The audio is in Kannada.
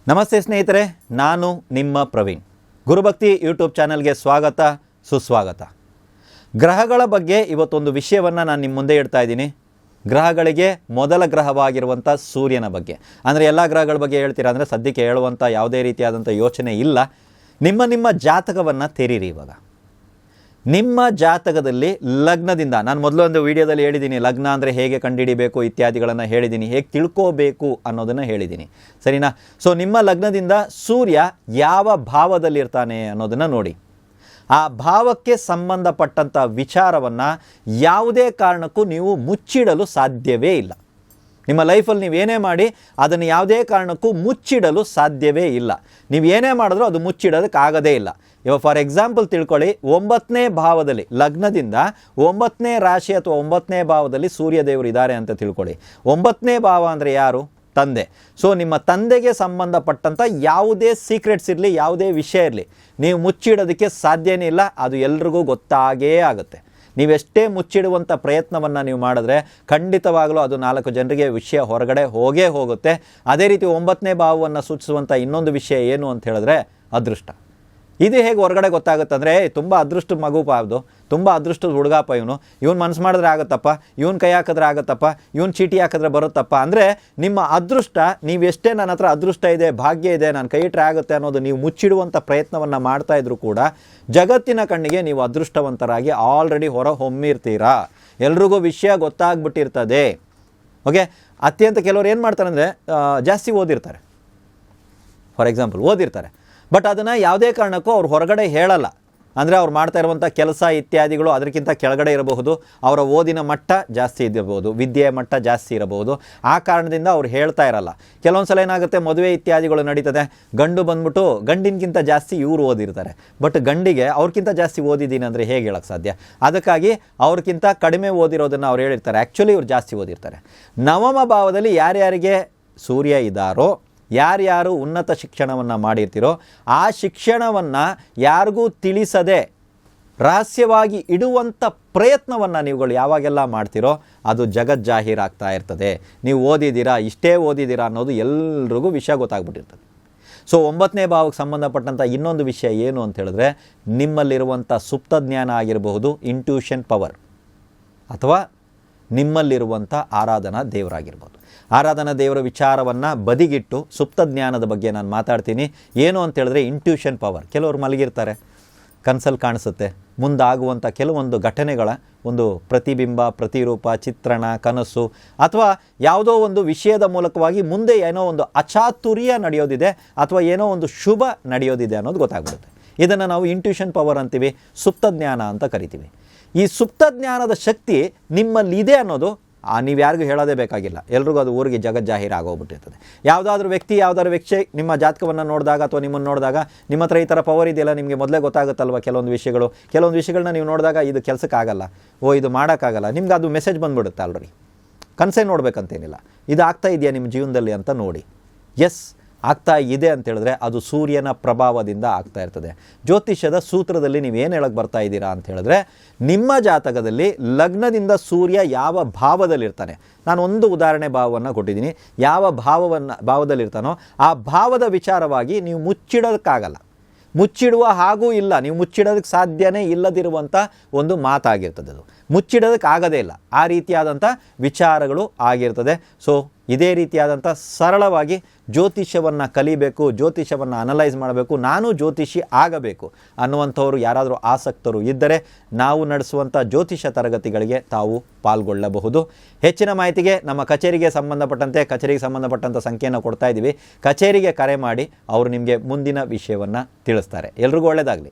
ನಮಸ್ತೆ ಸ್ನೇಹಿತರೆ, ನಾನು ನಿಮ್ಮ ಪ್ರವೀಣ್. ಗುರುಭಕ್ತಿ ಯೂಟ್ಯೂಬ್ ಚಾನಲ್ಗೆ ಸ್ವಾಗತ, ಸುಸ್ವಾಗತ. ಗ್ರಹಗಳ ಬಗ್ಗೆ ಇವತ್ತೊಂದು ವಿಷಯವನ್ನು ನಾನು ನಿಮ್ಮ ಮುಂದೆ ಇಡ್ತಾ ಇದ್ದೀನಿ. ಗ್ರಹಗಳಿಗೆ ಮೊದಲ ಗ್ರಹವಾಗಿರುವಂಥ ಸೂರ್ಯನ ಬಗ್ಗೆ. ಅಂದರೆ ಎಲ್ಲ ಗ್ರಹಗಳ ಬಗ್ಗೆ ಹೇಳ್ತೀರಾ ಅಂದರೆ ಸದ್ಯಕ್ಕೆ ಹೇಳುವಂಥ ಯಾವುದೇ ರೀತಿಯಾದಂಥ ಯೋಚನೆ ಇಲ್ಲ. ನಿಮ್ಮ ಜಾತಕವನ್ನು ತೆರೀರಿ. ಇವಾಗ ನಿಮ್ಮ ಜಾತಕದಲ್ಲಿ ಲಗ್ನದಿಂದ, ನಾನು ಮೊದಲು ಒಂದು ವಿಡಿಯೋದಲ್ಲಿ ಹೇಳಿದ್ದೀನಿ, ಲಗ್ನ ಅಂದರೆ ಹೇಗೆ ಕಂಡುಹಿಡಿಬೇಕು ಇತ್ಯಾದಿಗಳನ್ನು ಹೇಳಿದ್ದೀನಿ, ಹೇಗೆ ತಿಳ್ಕೋಬೇಕು ಅನ್ನೋದನ್ನು ಹೇಳಿದ್ದೀನಿ, ಸರಿನಾ? ಸೊ ನಿಮ್ಮ ಲಗ್ನದಿಂದ ಸೂರ್ಯ ಯಾವ ಭಾವದಲ್ಲಿರ್ತಾನೆ ಅನ್ನೋದನ್ನು ನೋಡಿ. ಆ ಭಾವಕ್ಕೆ ಸಂಬಂಧಪಟ್ಟಂಥ ವಿಚಾರವನ್ನು ಯಾವುದೇ ಕಾರಣಕ್ಕೂ ನೀವು ಮುಚ್ಚಿಡಲು ಸಾಧ್ಯವೇ ಇಲ್ಲ. ನಿಮ್ಮ ಲೈಫಲ್ಲಿ ನೀವೇನೇ ಮಾಡಿ ಅದನ್ನು ಯಾವುದೇ ಕಾರಣಕ್ಕೂ ಮುಚ್ಚಿಡಲು ಸಾಧ್ಯವೇ ಇಲ್ಲ. ನೀವು ಏನೇ ಮಾಡಿದ್ರೂ ಅದು ಮುಚ್ಚಿಡೋದಕ್ಕಾಗದೇ ಇಲ್ಲ. ಇವಾಗ ಫಾರ್ ಎಕ್ಸಾಂಪಲ್ ತಿಳ್ಕೊಳ್ಳಿ, 9ನೇ ಭಾವದಲ್ಲಿ, ಲಗ್ನದಿಂದ 9ನೇ ರಾಶಿ ಅಥವಾ 9ನೇ ಭಾವದಲ್ಲಿ ಸೂರ್ಯದೇವರು ಇದ್ದಾರೆ ಅಂತ ತಿಳ್ಕೊಳ್ಳಿ. 9ನೇ ಭಾವ ಅಂದರೆ ಯಾರು? ತಂದೆ. ಸೊ ನಿಮ್ಮ ತಂದೆಗೆ ಸಂಬಂಧಪಟ್ಟಂಥ ಯಾವುದೇ ಸೀಕ್ರೆಟ್ಸ್ ಇರಲಿ, ಯಾವುದೇ ವಿಷಯ ಇರಲಿ, ನೀವು ಮುಚ್ಚಿಡೋದಕ್ಕೆ ಸಾಧ್ಯನೇ ಇಲ್ಲ. ಅದು ಎಲ್ರಿಗೂ ಗೊತ್ತಾಗೇ ಆಗುತ್ತೆ. ನೀವೆಷ್ಟೇ ಮುಚ್ಚಿಡುವಂಥ ಪ್ರಯತ್ನವನ್ನು ನೀವು ಮಾಡಿದ್ರೆ ಖಂಡಿತವಾಗಲೂ ಅದು 4 ಜನರಿಗೆ ವಿಷಯ ಹೊರಗಡೆ ಹೋಗೇ ಹೋಗುತ್ತೆ. ಅದೇ ರೀತಿ 9ನೇ ಭಾವವನ್ನು ಸೂಚಿಸುವಂಥ ಇನ್ನೊಂದು ವಿಷಯ ಏನು ಅಂತ ಹೇಳಿದ್ರೆ ಅದೃಷ್ಟ. ಇದು ಹೇಗೆ ಹೊರಗಡೆ ಗೊತ್ತಾಗುತ್ತೆ ಅಂದರೆ, ತುಂಬ ಅದೃಷ್ಟದ ಮಗುಪ, ಅದು ತುಂಬ ಅದೃಷ್ಟದ ಹುಡುಗಪ್ಪ, ಇವನು ಮನಸ್ಸು ಮಾಡಿದ್ರೆ ಆಗುತ್ತಪ್ಪ, ಇವನು ಕೈ ಹಾಕಿದ್ರೆ ಆಗುತ್ತಪ್ಪ, ಇವನು ಚೀಟಿ ಹಾಕಿದ್ರೆ ಬರುತ್ತಪ್ಪ. ಅಂದರೆ ನಿಮ್ಮ ಅದೃಷ್ಟ, ನೀವೆಷ್ಟೇ ನನ್ನ ಹತ್ರ ಅದೃಷ್ಟ ಇದೆ, ಭಾಗ್ಯ ಇದೆ, ನಾನು ಕೈ ಇಟ್ಟರೆ ಆಗುತ್ತೆ ಅನ್ನೋದು ನೀವು ಮುಚ್ಚಿಡುವಂಥ ಪ್ರಯತ್ನವನ್ನು ಮಾಡ್ತಾ ಇದ್ರೂ ಕೂಡ ಜಗತ್ತಿನ ಕಣ್ಣಿಗೆ ನೀವು ಅದೃಷ್ಟವಂತರಾಗಿ ಆಲ್ರೆಡಿ ಹೊರ ಹೊಮ್ಮಿರ್ತೀರಾ. ಎಲ್ರಿಗೂ ವಿಷಯ ಗೊತ್ತಾಗ್ಬಿಟ್ಟಿರ್ತದೆ. ಓಕೆ, ಅತ್ಯಂತ ಕೆಲವರು ಏನು ಮಾಡ್ತಾರೆ ಅಂದರೆ ಜಾಸ್ತಿ ಓದಿರ್ತಾರೆ, ಫಾರ್ ಎಕ್ಸಾಂಪಲ್ ಓದಿರ್ತಾರೆ, ಬಟ್ ಅದನ್ನು ಯಾವುದೇ ಕಾರಣಕ್ಕೂ ಅವ್ರು ಹೊರಗಡೆ ಹೇಳಲ್ಲ. ಅಂದರೆ ಅವ್ರು ಮಾಡ್ತಾ ಇರುವಂಥ ಕೆಲಸ ಇತ್ಯಾದಿಗಳು ಅದಕ್ಕಿಂತ ಕೆಳಗಡೆ ಇರಬಹುದು, ಅವರ ಓದಿನ ಮಟ್ಟ ಜಾಸ್ತಿ ಇರಬಹುದು, ವಿದ್ಯೆಯ ಮಟ್ಟ ಜಾಸ್ತಿ ಇರಬಹುದು. ಆ ಕಾರಣದಿಂದ ಅವ್ರು ಹೇಳ್ತಾ ಇರಲ್ಲ. ಕೆಲವೊಂದು ಸಲ ಏನಾಗುತ್ತೆ, ಮದುವೆ ಇತ್ಯಾದಿಗಳು ನಡೀತದೆ, ಗಂಡು ಬಂದ್ಬಿಟ್ಟು ಗಂಡಿನಕ್ಕಿಂತ ಜಾಸ್ತಿ ಇವರು ಓದಿರ್ತಾರೆ, ಬಟ್ ಗಂಡಿಗೆ ಅವ್ರಿಗಿಂತ ಜಾಸ್ತಿ ಓದಿದ್ದೀನಿ ಅಂದರೆ ಹೇಗೆ ಹೇಳೋಕ್ಕೆ ಸಾಧ್ಯ? ಅದಕ್ಕಾಗಿ ಅವ್ರಿಗಿಂತ ಕಡಿಮೆ ಓದಿರೋದನ್ನು ಅವ್ರು ಹೇಳಿರ್ತಾರೆ, ಆ್ಯಕ್ಚುಲಿ ಇವ್ರು ಜಾಸ್ತಿ ಓದಿರ್ತಾರೆ. ನವಮ ಭಾವದಲ್ಲಿ ಯಾರ್ಯಾರಿಗೆ ಸೂರ್ಯ ಇದ್ದಾರೋ, ಯಾರ್ಯಾರು ಉನ್ನತ ಶಿಕ್ಷಣವನ್ನು ಮಾಡಿರ್ತೀರೋ, ಆ ಶಿಕ್ಷಣವನ್ನು ಯಾರಿಗೂ ತಿಳಿಸದೆ ರಹಸ್ಯವಾಗಿ ಇಡುವಂಥ ಪ್ರಯತ್ನವನ್ನು ನೀವುಗಳು ಯಾವಾಗೆಲ್ಲ ಮಾಡ್ತೀರೋ ಅದು ಜಗಜ್ಜಾಹೀರಾಗ್ತಾ ಇರ್ತದೆ. ನೀವು ಓದಿದ್ದೀರಾ, ಇಷ್ಟೇ ಓದಿದ್ದೀರಾ ಅನ್ನೋದು ಎಲ್ರಿಗೂ ವಿಷಯ ಗೊತ್ತಾಗ್ಬಿಟ್ಟಿರ್ತದೆ. ಸೊ 9ನೇ ಭಾವಕ್ಕೆ ಸಂಬಂಧಪಟ್ಟಂಥ ಇನ್ನೊಂದು ವಿಷಯ ಏನು ಅಂತ ಹೇಳಿದ್ರೆ, ನಿಮ್ಮಲ್ಲಿರುವಂಥ ಸುಪ್ತ ಜ್ಞಾನ ಆಗಿರಬಹುದು, ಇಂಟ್ಯೂಷನ್ ಪವರ್, ಅಥವಾ ನಿಮ್ಮಲ್ಲಿರುವಂಥ ಆರಾಧನಾ ದೇವರಾಗಿರ್ಬೋದು. ಆರಾಧನಾ ದೇವರ ವಿಚಾರವನ್ನು ಬದಿಗಿಟ್ಟು ಸುಪ್ತ ಜ್ಞಾನದ ಬಗ್ಗೆ ನಾನು ಮಾತಾಡ್ತೀನಿ. ಏನು ಅಂತ ಹೇಳಿದ್ರೆ ಇಂಟ್ಯೂಷನ್ ಪವರ್. ಕೆಲವರು ಮಲಗಿರ್ತಾರೆ, ಕನಸಲ್ಲಿ ಕಾಣಿಸುತ್ತೆ, ಮುಂದಾಗುವಂಥ ಕೆಲವೊಂದು ಘಟನೆಗಳ ಒಂದು ಪ್ರತಿಬಿಂಬ, ಪ್ರತಿರೂಪ, ಚಿತ್ರಣ, ಕನಸು, ಅಥವಾ ಯಾವುದೋ ಒಂದು ವಿಷಯದ ಮೂಲಕವಾಗಿ ಮುಂದೆ ಏನೋ ಒಂದು ಅಚಾತುರ್ಯ ನಡೆಯೋದಿದೆ ಅಥವಾ ಏನೋ ಒಂದು ಶುಭ ನಡೆಯೋದಿದೆ ಅನ್ನೋದು ಗೊತ್ತಾಗ್ಬಿಡುತ್ತೆ. ಇದನ್ನು ನಾವು ಇಂಟ್ಯೂಷನ್ ಪವರ್ ಅಂತೀವಿ, ಸುಪ್ತ ಜ್ಞಾನ ಅಂತ ಕರಿತೀವಿ. ಈ ಸುಪ್ತ ಜ್ಞಾನದ ಶಕ್ತಿ ನಿಮ್ಮಲ್ಲಿದೆ ಅನ್ನೋದು ನೀವು ಯಾರಿಗೂ ಹೇಳೋದೇ ಬೇಕಾಗಿಲ್ಲ, ಎಲ್ರಿಗೂ ಅದು ಊರಿಗೆ ಜಗಜ್ಜಾಹೀರ ಆಗೋಗ್ಬಿಟ್ಟಿರ್ತದೆ. ಯಾವುದಾದ್ರೂ ವ್ಯಕ್ತಿ ನಿಮ್ಮ ಜಾತಕವನ್ನು ನೋಡಿದಾಗ ಅಥವಾ ನಿಮ್ಮನ್ನು ನೋಡಿದಾಗ, ನಿಮ್ಮ ಹತ್ರ ಈ ಥರ ಪವರ್ ಇದೆಯಲ್ಲ, ನಿಮಗೆ ಮೊದಲೇ ಗೊತ್ತಾಗುತ್ತಲ್ವ ಕೆಲವೊಂದು ವಿಷಯಗಳನ್ನ ನೀವು ನೋಡಿದಾಗ ಇದು ಕೆಲಸಕ್ಕಾಗಲ್ಲ, ಇದು ಮಾಡೋಕ್ಕಾಗಲ್ಲ, ನಿಮ್ಗೆ ಅದು ಮೆಸೇಜ್ ಬಂದುಬಿಡುತ್ತೆ ಆಲ್ರೆಡಿ. ಕನಸೇ ನೋಡ್ಬೇಕಂತೇನಿಲ್ಲ, ಇದು ಆಗ್ತಾ ಇದೆಯಾ ನಿಮ್ಮ ಜೀವನದಲ್ಲಿ ಅಂತ ನೋಡಿ. ಎಸ್, ಆಗ್ತಾ ಇದೆ ಅಂತೇಳಿದ್ರೆ ಅದು ಸೂರ್ಯನ ಪ್ರಭಾವದಿಂದ ಆಗ್ತಾ ಇರ್ತದೆ. ಜ್ಯೋತಿಷ್ಯದ ಸೂತ್ರದಲ್ಲಿ ನೀವೇನು ಹೇಳಕ್ಕೆ ಬರ್ತಾ ಇದ್ದೀರಾ ಅಂತ ಹೇಳಿದ್ರೆ, ನಿಮ್ಮ ಜಾತಕದಲ್ಲಿ ಲಗ್ನದಿಂದ ಸೂರ್ಯ ಯಾವ ಭಾವದಲ್ಲಿರ್ತಾನೆ, ನಾನು ಒಂದು ಉದಾಹರಣೆ ಭಾವವನ್ನು ಕೊಟ್ಟಿದ್ದೀನಿ, ಯಾವ ಭಾವದಲ್ಲಿರ್ತಾನೋ ಆ ಭಾವದ ವಿಚಾರವಾಗಿ ನೀವು ಮುಚ್ಚಿಡೋದಕ್ಕಾಗಲ್ಲ, ಮುಚ್ಚಿಡುವ ಹಾಗೂ ಇಲ್ಲ, ನೀವು ಮುಚ್ಚಿಡೋದಕ್ಕೆ ಸಾಧ್ಯನೇ ಇಲ್ಲದಿರುವಂಥ ಒಂದು ಮಾತಾಗಿರ್ತದೆ. ಅದು ಮುಚ್ಚಿಡೋದಕ್ಕಾಗದೇ ಇಲ್ಲ, ಆ ರೀತಿಯಾದಂಥ ವಿಚಾರಗಳು ಆಗಿರ್ತದೆ. ಸೊ ಇದೇ ರೀತಿಯಾದಂಥ ಸರಳವಾಗಿ ಜ್ಯೋತಿಷ್ಯವನ್ನು ಕಲಿಬೇಕು, ಜ್ಯೋತಿಷ್ಯವನ್ನು ಅನಲೈಸ್ ಮಾಡಬೇಕು, ನಾನು ಜ್ಯೋತಿಷಿ ಆಗಬೇಕು ಅನ್ನುವಂಥವ್ರು ಯಾರಾದರೂ ಆಸಕ್ತರು ಇದ್ದರೆ ನಾವು ನಡೆಸುವಂಥ ಜ್ಯೋತಿಷ್ಯ ತರಗತಿಗಳಿಗೆ ತಾವು ಪಾಲ್ಗೊಳ್ಳಬಹುದು. ಹೆಚ್ಚಿನ ಮಾಹಿತಿಗೆ ನಮ್ಮ ಕಚೇರಿಗೆ ಸಂಬಂಧಪಟ್ಟಂಥ ಸಂಖ್ಯೆಯನ್ನು ಕೊಡ್ತಾ ಇದ್ದೀವಿ. ಕಚೇರಿಗೆ ಕರೆ ಮಾಡಿ ಅವರು ನಿಮಗೆ ಮುಂದಿನ ವಿಷಯವನ್ನು ತಿಳಿಸ್ತಾರೆ. ಎಲ್ರಿಗೂ ಒಳ್ಳೆಯದಾಗಲಿ.